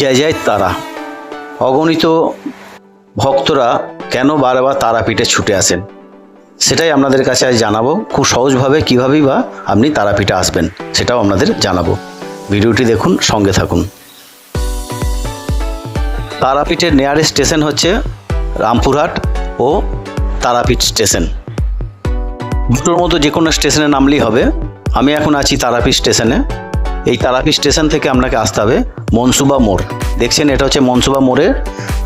জয় জয় তারা। অগণিত ভক্তরা কেন বারবার তারাপীঠে ছুটে আসেন সেটাই আপনাদের কাছে আজ জানাবো। খুব সহজভাবে কীভাবেই বা আপনি তারাপীঠে আসবেন সেটাও আপনাদের জানাবো। ভিডিওটি দেখুন, সঙ্গে থাকুন। তারাপীঠের নিয়ারেস্ট স্টেশন হচ্ছে রামপুরহাট ও তারাপীঠ স্টেশন। দুটোর মতো যে কোনো স্টেশনে নামলেই হবে। আমি এখন আছি তারাপীঠ স্টেশনে। এই তারাপীঠ স্টেশন থেকে আপনাকে আসতে হবে মনসুবা মোড়। দেখছেন, এটা হচ্ছে মনসুবা মোড়ের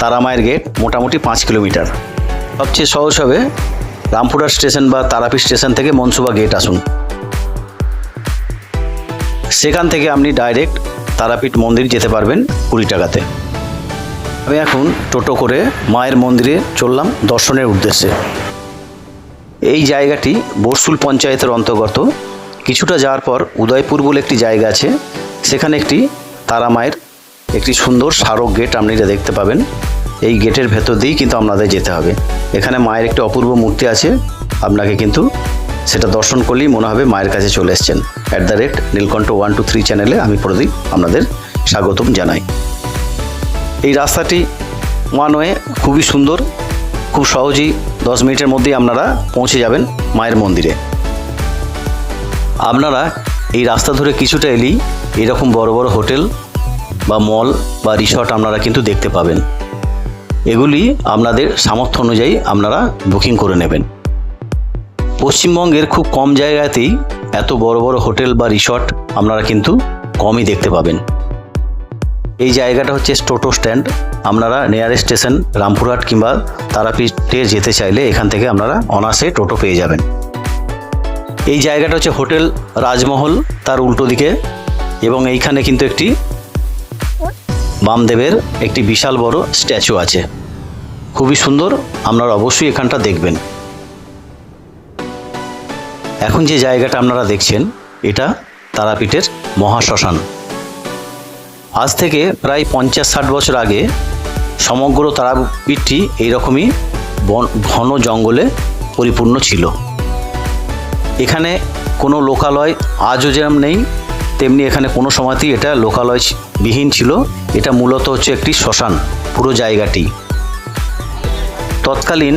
তারামায়ের গেট, মোটামুটি 5 কিলোমিটার। সবচেয়ে সহজ হবে রামপুরহাট স্টেশন বা তারাপীঠ স্টেশন থেকে মনসুবা গেট আসুন। সেখান থেকে আপনি ডাইরেক্ট তারাপীঠ মন্দির যেতে পারবেন 20 টাকাতে। আমি এখন টোটো করে মায়ের মন্দিরে চললাম দর্শনের উদ্দেশ্যে। এই জায়গাটি বরসুল পঞ্চায়েতের অন্তর্গত। কিছুটা যাওয়ার পর উদয়পুর বলে একটি জায়গা আছে, সেখানে একটি তারা মায়ের একটি সুন্দর স্মারক গেট আপনারা দেখতে পাবেন। এই গেটের ভেতর দিয়েই কিন্তু আপনাদের যেতে হবে। এখানে মায়ের একটি অপূর্ব মূর্তি আছে, আপনাকে কিন্তু সেটা দর্শন করলেই মনে হবে মায়ের কাছে চলে এসছেন। @নীলকণ্ঠ 123 চ্যানেলে আমি প্রদীপ আপনাদের স্বাগতম জানাই। এই রাস্তাটি ওয়ান ওয়ে, খুবই সুন্দর। খুব সহজেই 10 মিনিটের মধ্যেই আপনারা পৌঁছে যাবেন মায়ের মন্দিরে। আপনারা এই রাস্তা ধরে কিছুটা এলেই এরকম বড় বড় হোটেল বা মল বা রিসর্ট আপনারা কিন্তু দেখতে পাবেন। এগুলি আপনাদের সামর্থ্য অনুযায়ী আপনারা বুকিং করে নেবেন। পশ্চিমবঙ্গের খুব কম জায়গাতেই এত বড় বড় হোটেল বা রিসর্ট আপনারা কিন্তু কমই দেখতে পাবেন। এই জায়গাটা হচ্ছে টোটো স্ট্যান্ড। আপনারা নিয়ারেস্ট স্টেশন রামপুরহাট কিংবা তারাপীঠে যেতে চাইলে এখান থেকে আপনারা অনায়াসে টোটো পেয়ে যাবেন। এই জায়গাটা হচ্ছে হোটেল রাজমহল, তার উল্টো দিকে। এবং এইখানে কিন্তু একটি বামদেবের একটি বিশাল বড় স্ট্যাচু আছে, খুবই সুন্দর। আপনারা অবশ্যই এখানটা দেখবেন। এখন যে জায়গাটা আপনারা দেখছেন এটা তারাপীঠের মহাশ্মশান। আজ থেকে প্রায় 50-60 বছর আগে সমগ্র তারাপীঠটি এইরকমই ঘন জঙ্গলে পরিপূর্ণ ছিল। এখানে কোনো লোকালয় আজও যেমন নেই, তেমনি এখানে কোনো সময়তেই এটা লোকালয় বিহীন ছিল। এটা মূলত হচ্ছে একটি শ্মশান পুরো জায়গাটি। তৎকালীন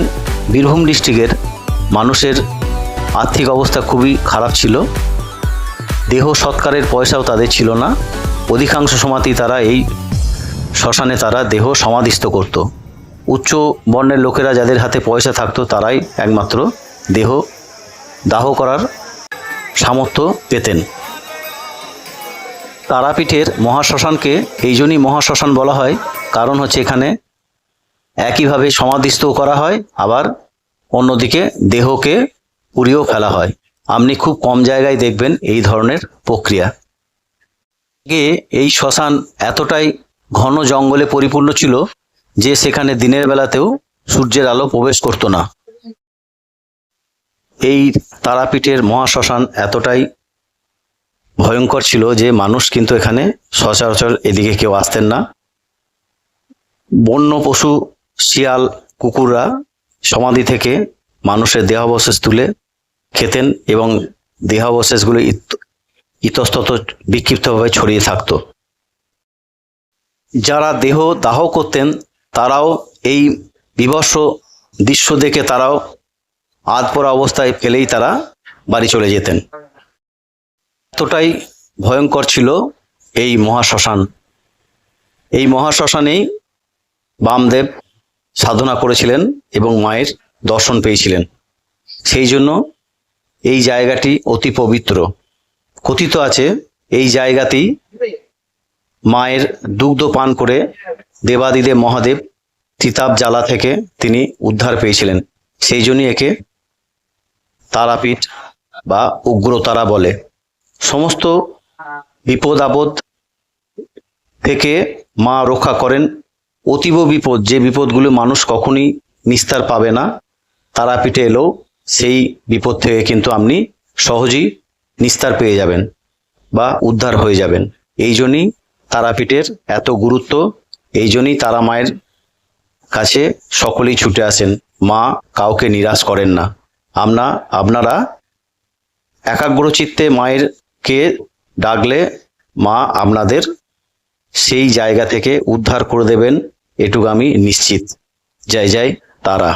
বীরভূম ডিস্ট্রিক্টের মানুষের আর্থিক অবস্থা খুবই খারাপ ছিল। দেহ সৎকারের পয়সাও তাদের ছিল না। অধিকাংশ সময়তেই তারা এই শ্মশানে তারা দেহ সমাধিস্থ করত। উচ্চ বর্ণের লোকেরা যাদের হাতে পয়সা থাকতো তারাই একমাত্র দেহ দাহ করার সামর্থ্য পেতেন। তারাপীঠের মহাশ্মশানকে এই জন্যই মহাশ্মশান বলা হয়, কারণ হচ্ছে এখানে একইভাবে সমাধিস্থ করা হয়, আবার অন্যদিকে দেহকে পুড়িয়েও ফেলা হয়। আপনি খুব কম জায়গায় দেখবেন এই ধরনের প্রক্রিয়া। আগে এই শ্মশান এতটাই ঘন জঙ্গলে পরিপূর্ণ ছিল যে সেখানে দিনের বেলাতেও সূর্যের আলো প্রবেশ করতো না। এই তারাপীঠের মহাশ্মশান এতটাই ভয়ঙ্কর ছিল যে মানুষ কিন্তু এখানে সচরাচর এদিকে কেউ আসতেন না। বন্য পশু, শিয়াল, কুকুররা সমাধি থেকে মানুষের দেহাবশেষ তুলে খেতেন এবং দেহাবশেষগুলো ইতস্তত বিক্ষিপ্তভাবে ছড়িয়ে থাকত। যারা দেহ দাহ করতেন তারাও এই বিভৎস দৃশ্য দেখে তারাও আধপোড়া অবস্থায় ফেলেই তারা বাড়ি চলে যেতেন। এতটাই ভয়ঙ্কর ছিল এই মহাশ্মশান। এই মহাশ্মশানেই বামদেব সাধনা করেছিলেন এবং মায়ের দর্শন পেয়েছিলেন। সেই জন্য এই জায়গাটি অতি পবিত্র। কথিত আছে এই জায়গাতেই মায়ের দুগ্ধ পান করে দেবাদিদেব মহাদেব তিতাব জ্বালা থেকে তিনি উদ্ধার পেয়েছিলেন। সেই জন্যই একে তারাপীঠ বা উগ্রতারা বলে। সমস্ত বিপদ আপদ থেকে মা রক্ষা করেন। অতীব বিপদ, যে বিপদগুলো মানুষ কখনই নিস্তার পাবে না, তারাপীঠে এলেও সেই বিপদ থেকে কিন্তু আপনি সহজেই নিস্তার পেয়ে যাবেন বা উদ্ধার হয়ে যাবেন। এই জন্যই তারাপীঠের এত গুরুত্ব। এই জন্যই তারা মায়ের কাছে সকলেই ছুটে আসেন। মা কাউকে নিরাশ করেন না। আপনারা একাগ্র চিত্তে মায়েরকে ডাকলে মা আপনাদের সেই জায়গা থেকে উদ্ধার করে দেবেন, এটুকু আমি নিশ্চিত। জয় জয় তারা।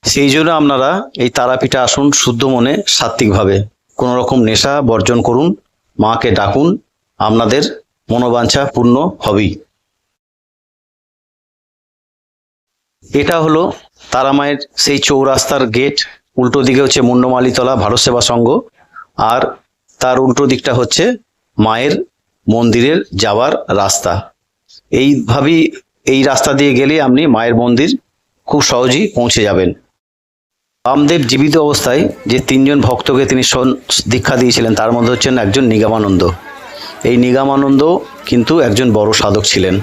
সেই জন্য আপনারা এই তারাপীঠে আসুন শুদ্ধ মনে, সাত্বিকভাবে। কোনো রকম নেশা বর্জন করুন, মাকে ডাকুন, আপনাদের মনোবাঞ্ছা পূর্ণ হবেই। এটা হলো তারা মায়ের সেই চৌরাস্তার গেট। উল্টো দিকে হচ্ছে মুন্ডমালিতলা ভারত সেবা সংঘ, আর তার উল্টো দিকটা হচ্ছে মায়ের মন্দিরের যাওয়ার রাস্তা। এইভাবেই এই রাস্তা দিয়ে গেলে আপনি মায়ের মন্দির খুব সহজেই পৌঁছে যাবেন। বামদেব জীবিত অবস্থায় যে 3 জন ভক্তকে তিনি দীক্ষা দিয়েছিলেন, তার মধ্যে হচ্ছেন একজন নিগমানন্দ। এই নিগমানন্দ কিন্তু একজন বড় সাধক ছিলেন।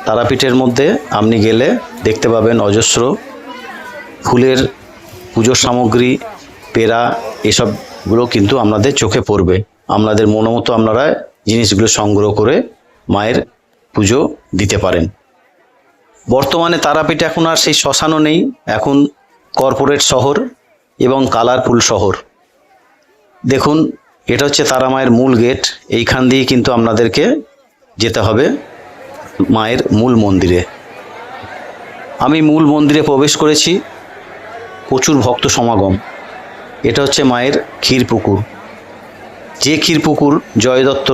তারাপীঠের মধ্যে আপনি গেলে দেখতে পাবেন অজস্র ফুলের পুজোর সামগ্রী, পেরা, এসবগুলো কিন্তু আপনাদের চোখে পড়বে। আপনাদের মনোমতো আপনারা জিনিসগুলো সংগ্রহ করে মায়ের পুজো দিতে পারেন। বর্তমানে তারাপীঠ এখন আর সেই শ্মশানও নেই, এখন কর্পোরেট শহর এবং কালারফুল শহর। দেখুন, এটা হচ্ছে তারা মায়ের মূল গেট। এইখান দিয়ে কিন্তু আপনাদেরকে যেতে হবে মায়ের মূল মন্দিরে। আমি মূল মন্দিরে প্রবেশ করেছি, প্রচুর ভক্ত সমাগম। এটা হচ্ছে মায়ের ক্ষীরপুকুর। যে ক্ষীরপুকুর জয় দত্ত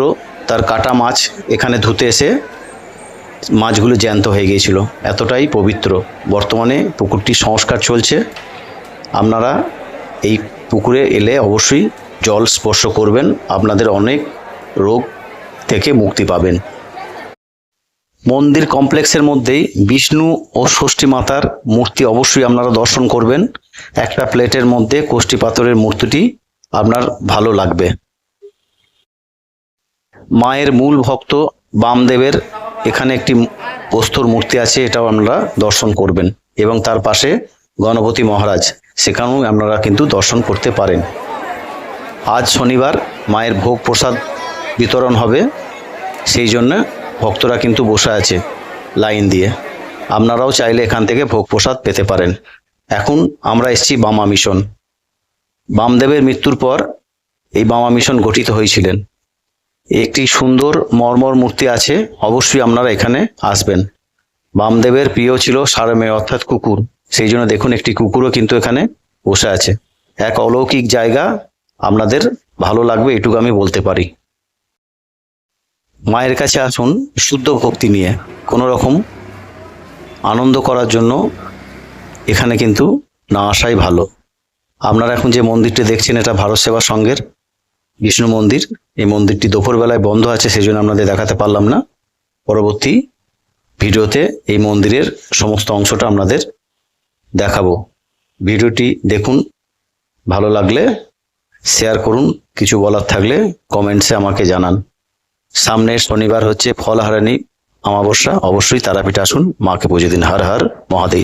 তার কাটা মাছ এখানে ধুতে এসে মাছগুলো জ্যান্ত হয়ে গিয়েছিল, এতটাই পবিত্র। বর্তমানে পুকুরটি সংস্কার চলছে। আপনারা এই পুকুরে এলে অবশ্যই জল স্পর্শ করবেন, আপনাদের অনেক রোগ থেকে মুক্তি পাবেন। মন্দির কমপ্লেক্সের মধ্যেই বিষ্ণু ও ষষ্ঠী মাতার মূর্তি অবশ্যই আপনারা দর্শন করবেন। একটা প্লেটের মধ্যে কোষ্ঠী পাথরের মূর্তিটি আপনার ভালো লাগবে। মায়ের মূল ভক্ত বামদেবের এখানে একটি প্রস্তর মূর্তি আছে, এটাও আপনারা দর্শন করবেন। এবং তার পাশে গণপতি মহারাজ, সেখানেও আপনারা কিন্তু দর্শন করতে পারেন। আজ শনিবার মায়ের ভোগ প্রসাদ বিতরণ হবে, সেই জন্য ভক্তরা কিন্তু বসে আছে লাইন দিয়ে। আপনারাও চাইলে এখান থেকে ভোগ প্রসাদ পেতে পারেন। এখন আমরা এসেছি বামা মিশন। বামদেবের মৃত্যুর পর এই বামা মিশন গঠিত হয়েছিলেন। একটি সুন্দর মর্মর মূর্তি আছে, অবশ্যই আপনারা এখানে আসবেন। বামদেবের প্রিয় ছিল সারমেয় অর্থাৎ কুকুর, সেই জন্য দেখুন একটি কুকুরও কিন্তু এখানে বসে আছে। এক অলৌকিক জায়গা, আপনাদের ভালো লাগবে এটুকু আমি বলতে পারি। মায়ের কাছে আসুন শুদ্ধ ভক্তি নিয়ে, কোনো রকম আনন্দ করার জন্য এখানে কিন্তু না আসাই ভালো। আপনারা এখন যে মন্দিরটি দেখছেন, এটা ভারত সেবা সংঘের বিষ্ণু মন্দির। এই মন্দিরটি দুপুরবেলায় বন্ধ আছে, সেই জন্য আপনাদের দেখাতে পারলাম না। পরবর্তী ভিডিওতে এই মন্দিরের সমস্ত অংশটা আপনাদের দেখাবো। ভিডিওটি দেখুন, ভালো লাগলে শেয়ার করুন, কিছু বলার থাকলে কমেন্টসে আমাকে জানান। সামনের শনিবার হচ্ছে ফলহারিণী অমাবস্যা, অবশ্যই তারাপীঠে আসুন, মাকে পুজো দিন। হর হর মহাদেব।